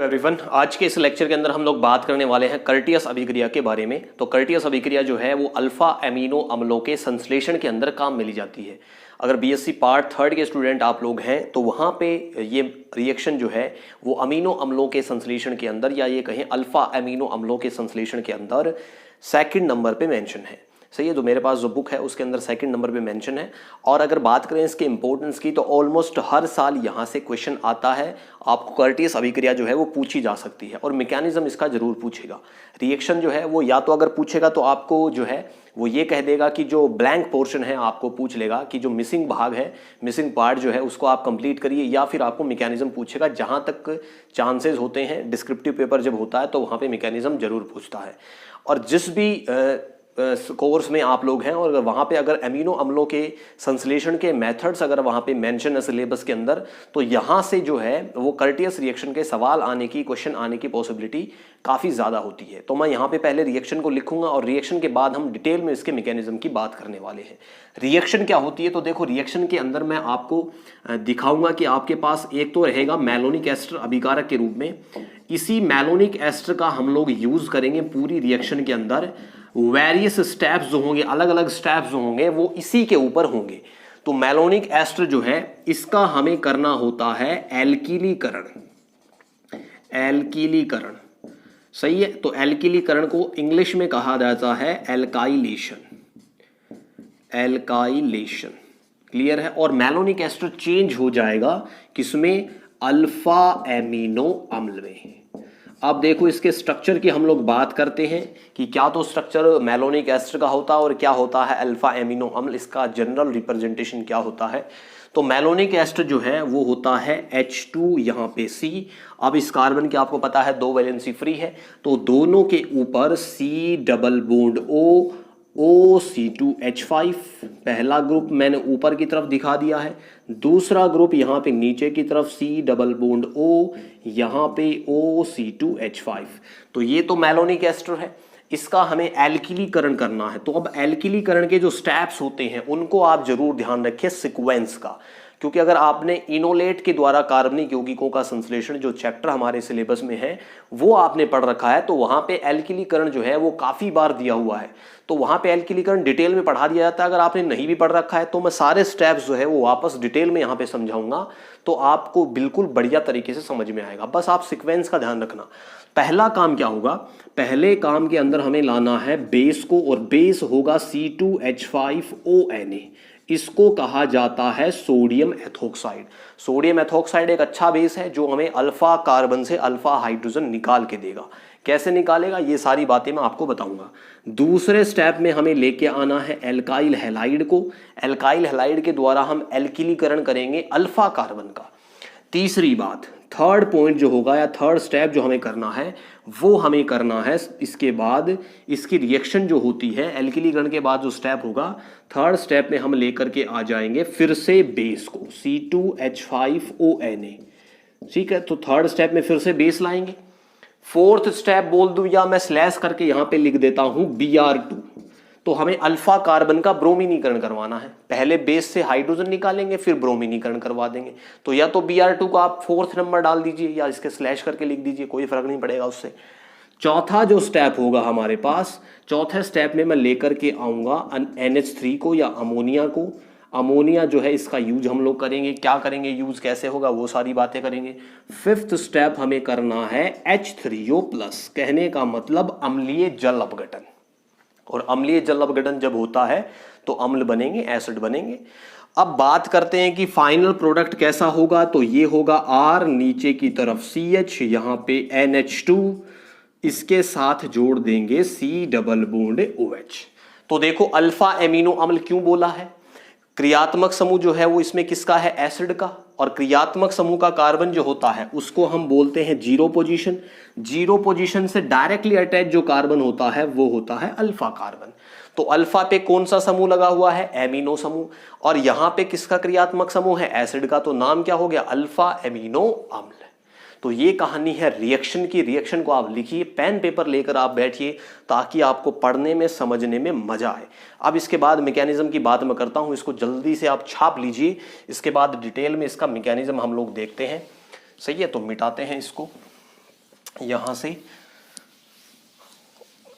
Everyone, आज के इस लेक्चर के अंदर हम लोग बात करने वाले हैं कर्टियस अभिक्रिया के बारे में। तो कर्टियस अभिक्रिया जो है वो अल्फा एमिनो अम्लों के संश्लेषण के अंदर काम में ली जाती है। अगर बीएससी पार्ट 3 के स्टूडेंट आप लोग हैं तो वहाँ पे ये रिएक्शन जो है वो अमीनो अम्लों के संश्लेषण के अंदर, या ये कहें अल्फा एमिनो अम्लों के संश्लेषण के अंदर सेकंड नंबर पे मेंशन है। सही है, तो मेरे पास जो बुक है उसके अंदर सेकंड नंबर पे मेंशन है। और अगर बात करें इसके इंपॉर्टेंस की तो ऑलमोस्ट हर साल यहाँ से क्वेश्चन आता है। आपको कर्टियस अभिक्रिया जो है वो पूछी जा सकती है और मैकेनिज्म इसका जरूर पूछेगा। रिएक्शन जो है वो या तो अगर पूछेगा तो आपको जो है वो ये कह देगा कि जो ब्लैंक पोर्शन है आपको पूछ लेगा कि जो मिसिंग भाग है, मिसिंग पार्ट जो है उसको आप कंप्लीट करिए, या फिर आपको मैकेनिज्म पूछेगा। जहाँ तक चांसेस होते हैं डिस्क्रिप्टिव पेपर जब होता है तो वहाँ पे मैकेनिज्म जरूर पूछता है। और जिस भी कोर्स में आप लोग हैं और अगर वहाँ पे अगर एमिनो अम्लों के संश्लेषण के मेथड्स अगर वहाँ पे मेंशन है सिलेबस के अंदर, तो यहाँ से जो है वो कर्टियस रिएक्शन के सवाल आने की, क्वेश्चन आने की पॉसिबिलिटी काफ़ी ज़्यादा होती है। तो मैं यहाँ पे पहले रिएक्शन को लिखूंगा और रिएक्शन के बाद हम डिटेल में इसके मैकेनिज्म की बात करने वाले हैं। रिएक्शन क्या होती है, तो देखो रिएक्शन के अंदर मैं आपको दिखाऊंगा कि आपके पास एक तो रहेगा मैलोनिक एस्टर अभिकारक के रूप में। इसी मैलोनिक एस्टर का हम लोग यूज करेंगे पूरी रिएक्शन के अंदर। वेरियस स्टेप्स जो होंगे, अलग अलग स्टेप्स जो होंगे वो इसी के ऊपर होंगे। तो मैलोनिक एस्टर जो है इसका हमें करना होता है एल्किलीकरण। एल्किलीकरण सही है, तो एल्किलीकरण को इंग्लिश में कहा जाता है एल्काइलेशन। एल्काइलेशन क्लियर है। और मैलोनिक एस्टर चेंज हो जाएगा किसमें, अल्फा एमिनो अम्ल में। अब देखो इसके स्ट्रक्चर की हम लोग बात करते हैं कि क्या तो स्ट्रक्चर मैलोनिक एस्टर का होता है और क्या होता है अल्फा एमिनो अम्ल, इसका जनरल रिप्रेजेंटेशन क्या होता है। तो मैलोनिक एस्टर जो है वो होता है H2 यहाँ पे C। अब इस कार्बन के आपको पता है 2 वैलेंसी फ्री है, तो दोनों के ऊपर C डबल बॉन्ड OC2H5। पहला ग्रुप मैंने ऊपर की तरफ दिखा दिया है, दूसरा ग्रुप यहाँ पे नीचे की तरफ C डबल बॉन्ड O, यहाँ पे OC2H5। तो ये तो मैलोनिक एस्टर है, इसका हमें एल्किलीकरण करना है। तो अब एल्किलीकरण के जो स्टेप्स होते हैं उनको आप जरूर ध्यान रखिए सीक्वेंस का, क्योंकि अगर आपने इनोलेट के द्वारा कार्बनिक यौगिकों का संश्लेषण जो चैप्टर हमारे सिलेबस में है वो आपने पढ़ रखा है, तो वहां पे एल्किलीकरण जो है वो काफी बार दिया हुआ है, तो वहां पे एल्किलीकरण डिटेल में पढ़ा दिया जाता है। अगर आपने नहीं भी पढ़ रखा है तो मैं सारे स्टेप्स जो है वो वापस डिटेल में यहाँ पे समझाऊंगा, तो आपको बिल्कुल बढ़िया तरीके से समझ में आएगा। बस आप सीक्वेंस का ध्यान रखना। पहला काम क्या होगा, पहले काम के अंदर हमें लाना है बेस को, और बेस होगा C2H5ONa। इसको कहा जाता है सोडियम एथोक्साइड। सोडियम एथोक्साइड एक अच्छा बेस है जो हमें अल्फा कार्बन से अल्फा हाइड्रोजन निकाल के देगा। कैसे निकालेगा ये सारी बातें मैं आपको बताऊंगा। दूसरे स्टेप में हमें लेके आना है एल्काइल हैलाइड को। एल्काइल हैलाइड के द्वारा हम एल्किलीकरण करेंगे अल्फा कार्बन का। तीसरी बात, थर्ड पॉइंट जो होगा या थर्ड स्टेप जो हमें करना है वो हमें करना है इसके बाद इसकी रिएक्शन जो होती है एल्किलीकरण के बाद जो स्टेप होगा, थर्ड स्टेप में हम लेकर के आ जाएंगे फिर से बेस को C2H5ONa। ठीक है, तो थर्ड स्टेप में फिर से बेस लाएंगे। फोर्थ स्टेप बोल दूं या मैं स्लैश करके यहां पे लिख देता हूं Br2। तो हमें अल्फा कार्बन का ब्रोमीनीकरण करवाना है। पहले बेस से हाइड्रोजन निकालेंगे फिर ब्रोमीनीकरण करवा देंगे। तो या तो Br2 को आप 4th नंबर डाल दीजिए या इसके स्लैश करके लिख दीजिए, कोई फर्क नहीं पड़ेगा उससे। चौथा जो स्टेप होगा हमारे पास, चौथे स्टेप में मैं लेकर के आऊंगा NH3 को या अमोनिया को। अमोनिया जो है इसका यूज हम लोग करेंगे, क्या करेंगे, यूज कैसे होगा वो सारी बातें करेंगे। फिफ्थ स्टेप हमें करना है H3O+। कहने का मतलब अम्लीय जल अपघटन, और अम्लीय जल अपघटन जब होता है तो अम्ल बनेंगे, एसिड बनेंगे। अब बात करते हैं कि फाइनल प्रोडक्ट कैसा होगा, तो ये होगा R, नीचे की तरफ CH, यहाँ पे NH2, इसके साथ जोड़ देंगे C डबल बॉन्ड OH। तो देखो अल्फा एमिनो अम्ल क्यों बोला है, क्रियात्मक समूह जो है वो इसमें किसका है, एसिड का, और क्रियात्मक समूह का कार्बन जो होता है उसको हम बोलते हैं जीरो पोजीशन। जीरो पोजीशन से डायरेक्टली अटैच जो कार्बन होता है वो होता है अल्फा कार्बन। तो अल्फा पे कौन सा समूह लगा हुआ है, एमिनो समूह, और यहां पे किसका क्रियात्मक समूह है, एसिड का, तो नाम क्या हो गया, अल्फा एमिनो अम्ल। तो ये कहानी है रिएक्शन की। रिएक्शन को आप लिखिए, पेन पेपर लेकर आप बैठिए ताकि आपको पढ़ने में समझने में मजा आए। अब इसके बाद मैकेनिज्म की बात मैं करता हूं, इसको जल्दी से आप छाप लीजिए। इसके बाद डिटेल में इसका मैकेनिज्म हम लोग देखते हैं। सही है, तो मिटाते हैं इसको। यहां से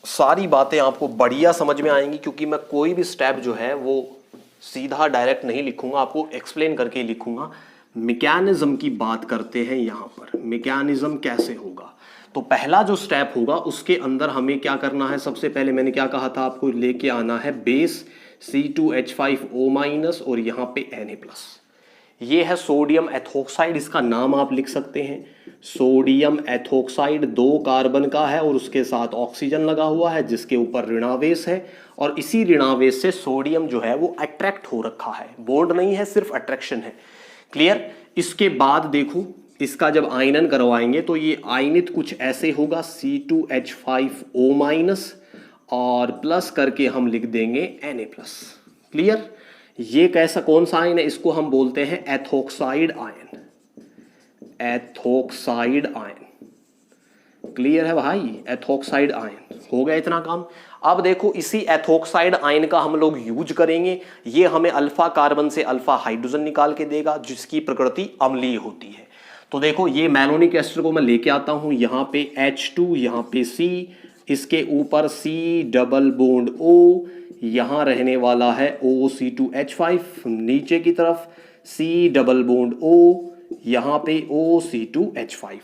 सारी बातें आपको बढ़िया समझ में आएंगी, क्योंकि मैं कोई भी स्टेप जो है वो सीधा डायरेक्ट नहीं लिखूंगा, आपको एक्सप्लेन करके ही लिखूंगा। मैकेनिज्म की बात करते हैं यहां पर, मैकेनिज्म कैसे होगा। तो पहला जो स्टेप होगा उसके अंदर हमें क्या करना है, सबसे पहले मैंने क्या कहा था आपको, लेके आना है बेस C2H5O- और यहां पे Na+। ये है सोडियम एथोक्साइड, इसका नाम आप लिख सकते हैं सोडियम एथोक्साइड। 2 कार्बन का है और उसके साथ ऑक्सीजन लगा हुआ है जिसके ऊपर ऋणावेश है, और इसी ऋणावेश से सोडियम जो है वो अट्रैक्ट हो रखा है, बॉन्ड नहीं है, सिर्फ अट्रैक्शन है। क्लियर। इसके बाद देखो इसका जब आयनन करवाएंगे तो ये आयनित कुछ ऐसे होगा C2H5O- और प्लस करके हम लिख देंगे Na+। क्लियर। ये कैसा कौन सा आयन है, इसको हम बोलते हैं ethoxide ion, ethoxide ion. Clear है भाई, एथोक्साइड आयन। हो गया इतना काम। अब देखो इसी एथोक्साइड आयन का हम लोग यूज करेंगे, ये हमें अल्फा कार्बन से अल्फा हाइड्रोजन निकाल के देगा जिसकी प्रकृति अम्लीय होती है। तो देखो ये मैलोनिक एस्टर को मैं लेके आता हूं, यहां पे H2, यहां पे C, इसके ऊपर C डबल बॉन्ड O, यहां रहने वाला है OC2H5, नीचे की तरफ C डबल बॉन्ड O, यहां पे OC2H5।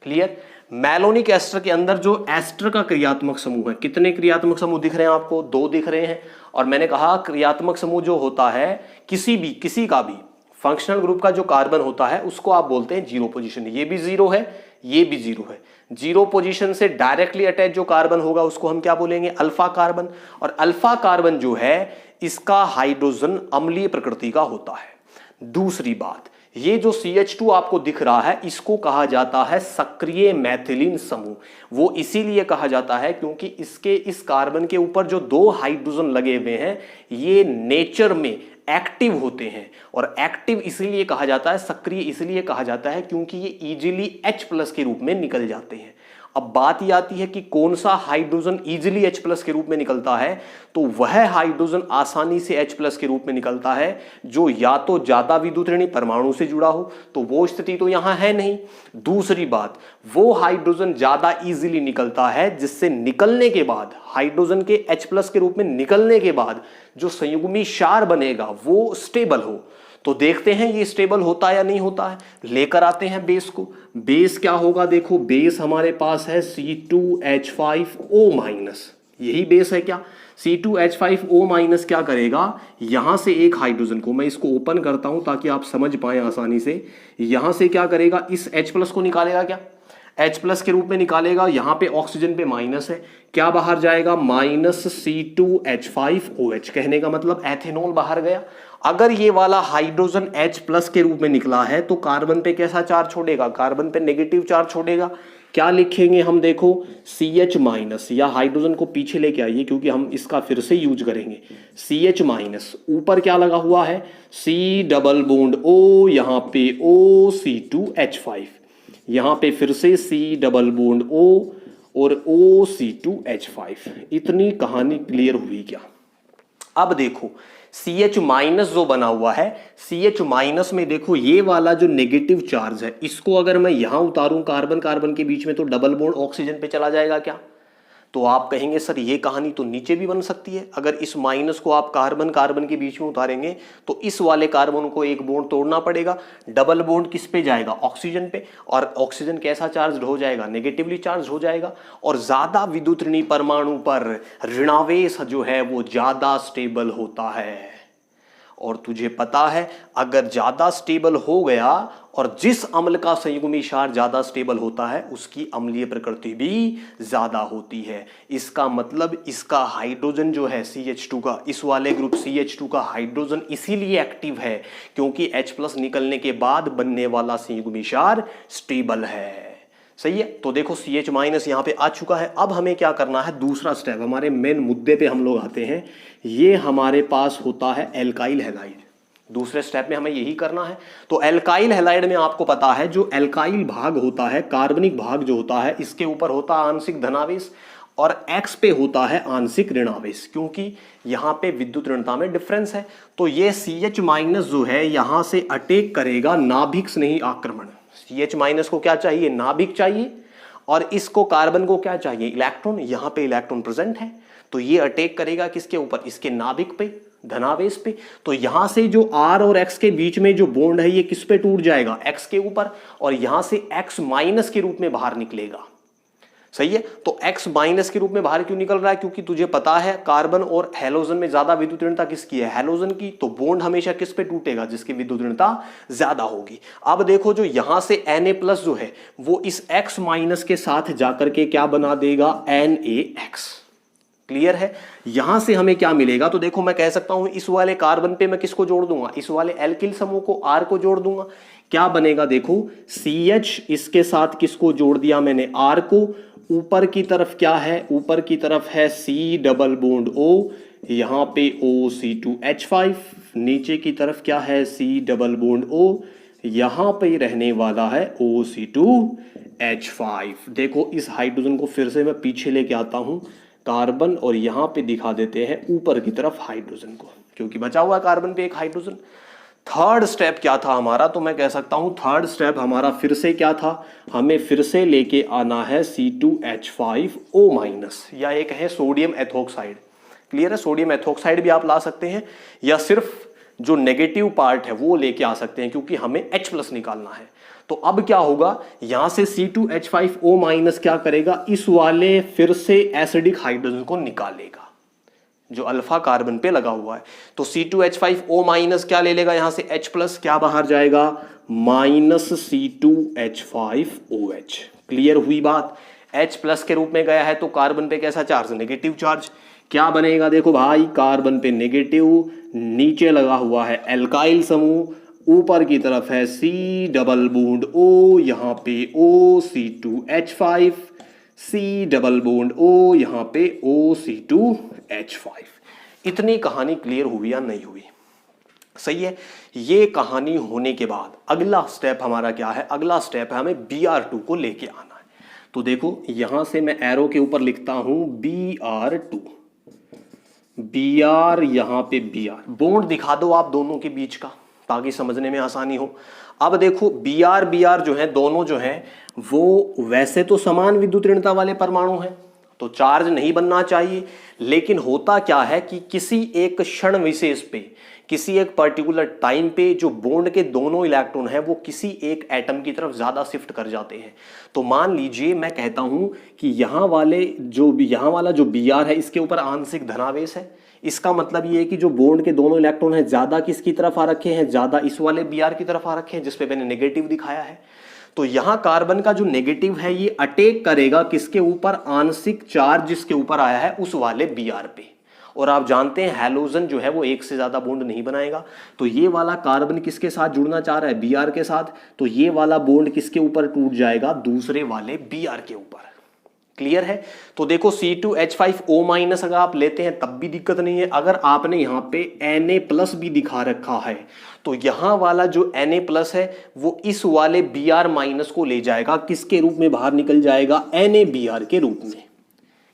क्लियर। मैलोनिक एस्टर के अंदर जो एस्टर का क्रियात्मक समूह है, कितने क्रियात्मक समूह दिख रहे हैं आपको, 2 दिख रहे हैं। और मैंने कहा क्रियात्मक समूह जो होता है किसी का भी फंक्शनल ग्रुप का जो कार्बन होता है उसको आप बोलते हैं जीरो पोजीशन। ये भी जीरो है, ये भी जीरो है। जीरो पोजीशन से डायरेक्टली अटैच जो कार्बन होगा उसको हम क्या बोलेंगे, अल्फा कार्बन। और अल्फा कार्बन जो है इसका हाइड्रोजन अम्लीय प्रकृति का होता है। दूसरी बात, ये जो CH2 आपको दिख रहा है इसको कहा जाता है सक्रिय मैथिलीन समूह। वो इसीलिए कहा जाता है क्योंकि इसके इस कार्बन के ऊपर जो 2 हाइड्रोजन लगे हुए हैं ये नेचर में एक्टिव होते हैं, और एक्टिव इसलिए कहा जाता है, सक्रिय इसलिए कहा जाता है क्योंकि ये इजीली H+ के रूप में निकल जाते हैं। अब बात ये आती है कि कौन सा हाइड्रोजन इजीली H+ के रूप में निकलता है, तो वह हाइड्रोजन आसानी से H+ के रूप में निकलता है जो या तो ज्यादा विद्युत ऋणी परमाणु से जुड़ा हो, तो वो स्थिति तो यहां है नहीं। दूसरी बात, वो हाइड्रोजन ज्यादा इजीली निकलता है जिससे निकलने के बाद हाइड्रोजन के H+ के रूप में निकलने के बाद जो संयुग्मी क्षार बनेगा वो स्टेबल हो। तो देखते हैं ये स्टेबल होता है या नहीं होता है। लेकर आते हैं बेस को। बेस क्या होगा, देखो बेस हमारे पास है C2H5O-, यही बेस है क्या। C2H5O- क्या करेगा, यहां से एक हाइड्रोजन को, मैं इसको ओपन करता हूं ताकि आप समझ पाए आसानी से, यहां से क्या करेगा, इस H+ को निकालेगा, क्या H+ के रूप में निकालेगा। यहां पे ऑक्सीजन पे माइनस है, क्या बाहर जाएगा, -C2H5OH। कहने का मतलब एथेनॉल बाहर गया। अगर ये वाला हाइड्रोजन H+ के रूप में निकला है तो कार्बन पे कैसा चार्ज छोड़ेगा, कार्बन पे नेगेटिव चार्ज छोड़ेगा। क्या लिखेंगे हम, देखो CH-, या हाइड्रोजन को पीछे लेके आइए क्योंकि हम इसका फिर से यूज करेंगे। CH-, ऊपर क्या लगा हुआ है, C डबल बॉन्ड O, यहां पे OC2H5, यहां पे फिर से C डबल बॉन्ड O और OC2H5। इतनी कहानी क्लियर हुई क्या। अब देखो CH- जो बना हुआ है, CH- में देखो ये वाला जो नेगेटिव चार्ज है इसको अगर मैं यहां उतारूं कार्बन कार्बन के बीच में तो डबल बॉन्ड ऑक्सीजन पे चला जाएगा क्या। तो आप कहेंगे सर ये कहानी तो नीचे भी बन सकती है। अगर इस माइनस को आप कार्बन कार्बन के बीच में उतारेंगे तो इस वाले कार्बन को एक बॉन्ड तोड़ना पड़ेगा। डबल बॉन्ड किस पे जाएगा, ऑक्सीजन पे, और ऑक्सीजन कैसा चार्ज हो जाएगा, नेगेटिवली चार्ज हो जाएगा। और ज्यादा विद्युत ऋणी परमाणु पर ऋणावेश जो है वो ज्यादा स्टेबल होता है। और तुझे पता है अगर ज्यादा स्टेबल हो गया और जिस अम्ल का संयुग्मी क्षार ज्यादा स्टेबल होता है उसकी अम्लीय प्रकृति भी ज्यादा होती है। इसका मतलब इसका हाइड्रोजन जो है CH2 का, इस वाले ग्रुप CH2 का हाइड्रोजन इसीलिए एक्टिव है क्योंकि H+ निकलने के बाद बनने वाला संयुग्मी क्षार स्टेबल है। सही है। तो देखो CH- यहां पे आ चुका है। अब हमें क्या करना है, दूसरा स्टेप, हमारे मेन मुद्दे पे हम लोग आते हैं। ये हमारे पास होता है एल्काइल हैलाइड। दूसरे स्टेप में हमें यही करना है। तो एल्काइल हैलाइड में आपको पता है जो एल्काइल भाग होता है, कार्बनिक भाग जो होता है, इसके ऊपर होता है आंशिक धनावेश और X पे होता है आंशिक ऋणावेश, क्योंकि यहां पे विद्युत ऋणता में डिफरेंस है। तो ये CH- जो है यहां से अटैक करेगा नाभिक स्नेही आक्रमण। CH- को क्या चाहिए, नाभिक चाहिए, और इसको कार्बन को क्या चाहिए, इलेक्ट्रॉन। यहां पे इलेक्ट्रॉन प्रेजेंट है तो ये अटैक करेगा किसके ऊपर, इसके नाभिक पे, धनावेश पे। तो यहां से जो R और X के बीच में जो बॉन्ड है ये किस पे टूट जाएगा, X के ऊपर, और यहां से X माइनस के रूप में बाहर निकलेगा। सही है। तो X माइनस के रूप में बाहर क्यों निकल रहा है, क्योंकि तुझे पता है कार्बन और हैलोजन में ज्यादा विद्युत ऋणता किसकी है, हैलोजन की। तो बॉन्ड हमेशा किस पे टूटेगा, जिसकी विद्युत ऋणता ज्यादा होगी। अब देखो जो यहां से Na+ जो है वो इस X माइनस के साथ जाकर के क्या बना देगा, NaX। क्लियर है। यहां से हमें क्या मिलेगा, तो देखो मैं कह सकता हूं इस वाले कार्बन पे मैं किसको जोड़ दूंगा, इस वाले एल्किल समूह को, R को जोड़ दूंगा। क्या बनेगा देखो, CH इसके साथ किसको जोड़ दिया मैंने, R को। ऊपर की तरफ क्या है, ऊपर की तरफ है C डबल बॉन्ड O, यहां पे OC2H5। नीचे की तरफ क्या है, C डबल बॉन्ड O, यहां पे रहने वाला है OC2H5। देखो इस हाइड्रोजन को फिर से मैं पीछे लेके आता हूं, कार्बन, और यहां पे दिखा देते हैं ऊपर की तरफ हाइड्रोजन को, क्योंकि बचा हुआ कार्बन पे एक हाइड्रोजन। थर्ड स्टेप क्या था हमारा, तो मैं कह सकता हूं थर्ड स्टेप हमारा फिर से क्या था, हमें फिर से लेके आना है C2H5O- या एक है सोडियम एथोक्साइड। क्लियर है। सोडियम एथोक्साइड भी आप ला सकते हैं, या सिर्फ जो नेगेटिव पार्ट है वो लेके आ सकते हैं, क्योंकि हमें H+ निकालना है। तो अब क्या होगा, यहां से C2H5O- क्या करेगा, इस वाले फिर से एसिडिक हाइड्रोजन को निकालेगा जो अल्फा कार्बन पे लगा हुआ है। तो C2H5O- क्या ले लेगा, यहां से H+, क्या बाहर जाएगा, -C2H5OH। क्लियर हुई बात। H+ के रूप में गया है तो कार्बन पे कैसा चार्ज, नेगेटिव चार्ज। क्या बनेगा देखो भाई, कार्बन पे नेगेटिव, नीचे लगा हुआ है एल्काइल समूह, ऊपर की तरफ है C डबल बॉन्ड O, यहां पे OC2H5, C double bond O, यहां पे OC2H5। इतनी कहानी क्लियर हुई या नहीं हुई, सही है। ये कहानी होने के बाद अगला स्टेप हमारा क्या है, अगला स्टेप है हमें Br2 को लेके आना है। तो देखो यहां से मैं एरो के ऊपर लिखता हूं Br2, Br, यहां पे Br, बॉन्ड दिखा दो आप दोनों के बीच का ताकि समझने में आसानी हो। अब देखो Br जो है, दोनों जो है वो वैसे तो समान विद्युत ऋणता वाले परमाणु हैं, तो चार्ज नहीं बनना चाहिए। लेकिन होता क्या है कि किसी एक क्षण विशेष पे, किसी एक पर्टिकुलर टाइम पे जो बॉन्ड के दोनों इलेक्ट्रॉन है वो किसी एक एटम की तरफ ज्यादा शिफ्ट कर जाते हैं। तो मान लीजिए मैं कहता हूं कि यहां वाला जो Br है इसके ऊपर आंशिक धनावेश है। इसका मतलब ये है कि जो बॉन्ड के दोनों इलेक्ट्रॉन है ज्यादा किसकी तरफ आ रखे हैं, ज्यादा इस वाले Br की तरफ आ रखे हैं, जिसपे मैंने नेगेटिव दिखाया है। तो यहां कार्बन का जो नेगेटिव है ये अटैक करेगा किसके ऊपर, आंशिक चार्ज जिसके ऊपर आया है उस वाले Br पे। और आप जानते हैं हैलोजन जो है वो एक से ज्यादा बॉन्ड नहीं बनाएगा। तो ये वाला कार्बन किसके साथ जुड़ना चाह रहा है, Br के साथ। तो ये वाला बॉन्ड किसके ऊपर टूट जाएगा, दूसरे वाले Br के ऊपर। क्लियर है। तो देखो C2H5O- अगर आप लेते हैं तब भी दिक्कत नहीं है। अगर आपने यहां पे Na+ भी दिखा रखा है तो यहां वाला जो Na+ है वो इस वाले Br- को ले जाएगा, किसके रूप में बाहर निकल जाएगा, NaBr के रूप में।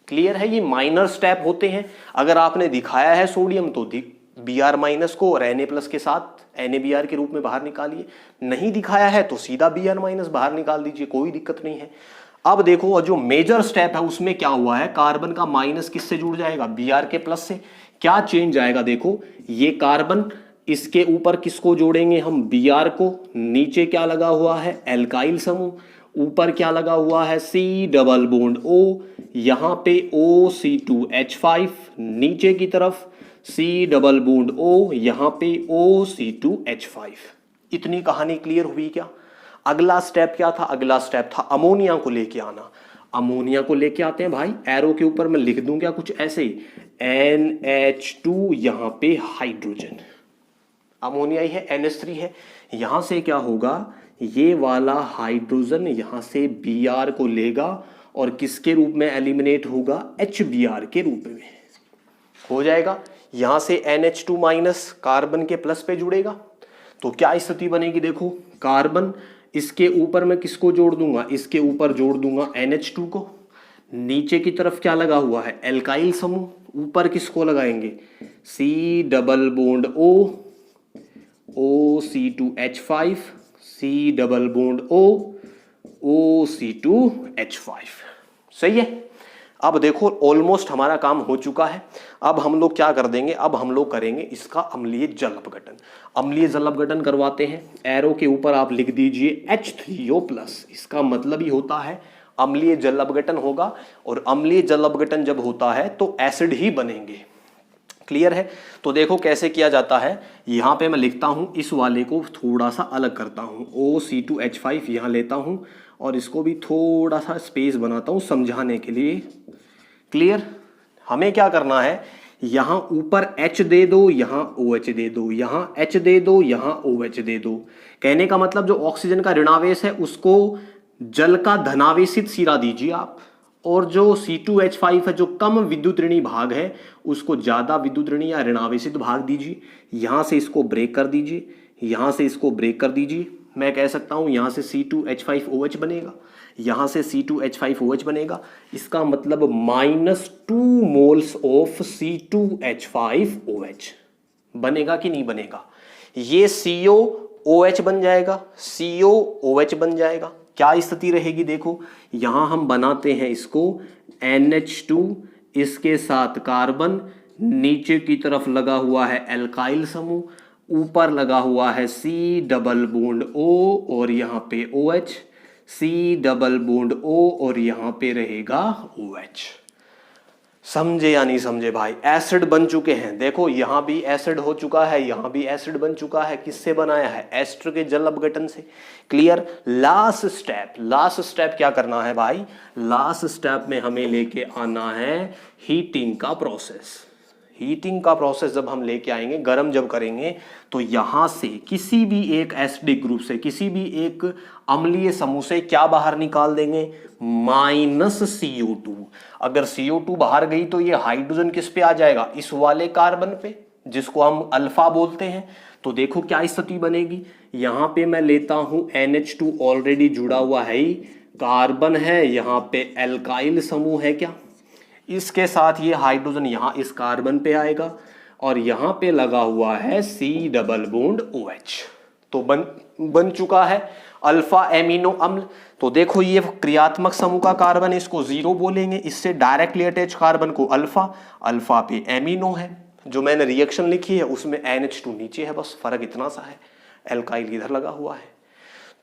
क्लियर है। ये माइनर स्टेप होते हैं। अगर आपने दिखाया है सोडियम तो Br- को और Na+ के साथ NaBr के रूप में बाहर निकालिए, नहीं दिखाया है तो सीधा Br- बाहर निकाल दीजिए, कोई दिक्कत नहीं है। अब देखो जो मेजर स्टेप है उसमें क्या हुआ है, कार्बन का माइनस किससे जुड़ जाएगा, Br के प्लस से। क्या चेंज आएगा देखो, ये कार्बन इसके ऊपर किसको जोड़ेंगे हम, Br को। नीचे क्या लगा हुआ है, एल्काइल समूह, ऊपर क्या लगा हुआ है, C डबल बॉन्ड O, यहां पे OC2H5, नीचे की तरफ C डबल बॉन्ड O, यहां पे OC2H5। इतनी कहानी क्लियर हुई क्या। अगला स्टेप क्या था, अगला स्टेप था अमोनिया को लेके आना। अमोनिया को लेके आते हैं भाई, एरो के ऊपर मैं लिख दूं क्या कुछ ऐसे ही, NH2, यहां पे हाइड्रोजन, अमोनिया ही है, NH3 है। यहां से क्या होगा, ये वाला हाइड्रोजन यहां से Br को लेगा और किसके रूप में एलिमिनेट होगा, HBr के रूप में हो जाएगा। यहां से NH2- कार्बन के प्लस पे जुड़ेगा तो क्या स्थिति बनेगी, देखो कार्बन, इसके ऊपर मैं किसको जोड़ दूंगा, इसके ऊपर जोड़ दूंगा NH2 को। नीचे की तरफ क्या लगा हुआ है, एल्काइल समूह, ऊपर किसको लगाएंगे, C double bond O, OC2H5, C double bond O, OC2H5। सही है। अब देखो ऑलमोस्ट हमारा काम हो चुका है। अब हम लोग क्या कर देंगे, अब हम लोग करेंगे इसका अम्लीय जल अपघटन। अम्लीय जल अपघटन करवाते हैं। एरो के ऊपर आप लिख दीजिए H3O+। इसका मतलब ही होता है अम्लीय जल अपघटन होगा, और अम्लीय जल अपघटन जब होता है तो एसिड ही बनेंगे। क्लियर है। तो देखो कैसे किया जाता है। यहां पे मैं लिखता हूं, इस वाले को थोड़ा सा अलग करता हूं, OC2H5 यहां लेता हूं और इसको भी थोड़ा सा स्पेस बनाता हूं समझाने के लिए। क्लियर। हमें क्या करना है, यहां ऊपर H दे दो, यहां OH दे दो, यहां H दे दो, यहां OH दे दो। कहने का मतलब जो ऑक्सीजन का ऋणावेश है उसको जल का धनावेशित सिरा दीजिए आप, और जो C2H5 है जो कम विद्युत ऋणी भाग है उसको ज्यादा विद्युत ऋणी या ऋणावेशित भाग दीजिए। यहां से इसको ब्रेक कर दीजिए, यहां से इसको ब्रेक कर दीजिए। मैं कह सकता हूं यहां से C2H5OH बनेगा, यहां से C2H5OH बनेगा। इसका मतलब -2 मोल्स ऑफ C2H5OH बनेगा कि नहीं बनेगा। ये COOH बन जाएगा, COOH बन जाएगा। क्या स्थिति रहेगी, देखो यहां हम बनाते हैं इसको NH2, इसके साथ कार्बन, नीचे की तरफ लगा हुआ है एल्काइल समूह, ऊपर लगा हुआ है C डबल बॉन्ड O और यहां पे OH, C double bond O और यहां पे रहेगा OH। समझे या नहीं समझे भाई। एसिड बन चुके हैं, देखो यहां भी एसिड हो चुका है, यहां भी एसिड बन चुका है। किससे बनाया है, एस्टर के जल अपघटन से। क्लियर। लास्ट स्टेप क्या करना है भाई, लास्ट स्टेप में हमें लेके आना है हीटिंग का प्रोसेस। हीटिंग का प्रोसेस जब हम लेके आएंगे, गर्म जब करेंगे, तो यहां से किसी भी एक एसिडिक ग्रुप से, किसी भी एक अम्लीय समूह से क्या बाहर निकाल देंगे, -CO2। अगर CO2 बाहर गई तो ये हाइड्रोजन किस पे आ जाएगा, इस वाले कार्बन पे, जिसको हम अल्फा बोलते हैं। तो देखो क्या स्थिति बनेगी, यहां पे मैं लेता हूं NH2 ऑलरेडी जुड़ा हुआ है ही, कार्बन है, यहां पे एल्काइल समूह है क्या, इसके साथ ये हाइड्रोजन यहां इस कार्बन पे आएगा, और यहां पे लगा हुआ है C डबल बॉन्ड OH। तो बन चुका है अल्फा एमिनो अम्ल। तो देखो ये क्रियात्मक समूह का कार्बन, इसको 0 बोलेंगे, इससे डायरेक्टली अटैच कार्बन को अल्फा, अल्फा पे एमिनो है। जो मैंने रिएक्शन लिखी है उसमें NH2 नीचे है, बस फर्क इतना सा है, एल्काइल इधर लगा हुआ है।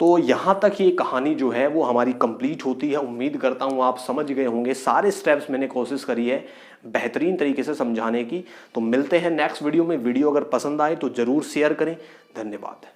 तो यहाँ तक ये कहानी जो है वो हमारी कंप्लीट होती है। उम्मीद करता हूँ आप समझ गए होंगे। सारे स्टेप्स मैंने कोशिश करी है बेहतरीन तरीके से समझाने की। तो मिलते हैं नेक्स्ट वीडियो में। वीडियो अगर पसंद आए तो जरूर शेयर करें। धन्यवाद।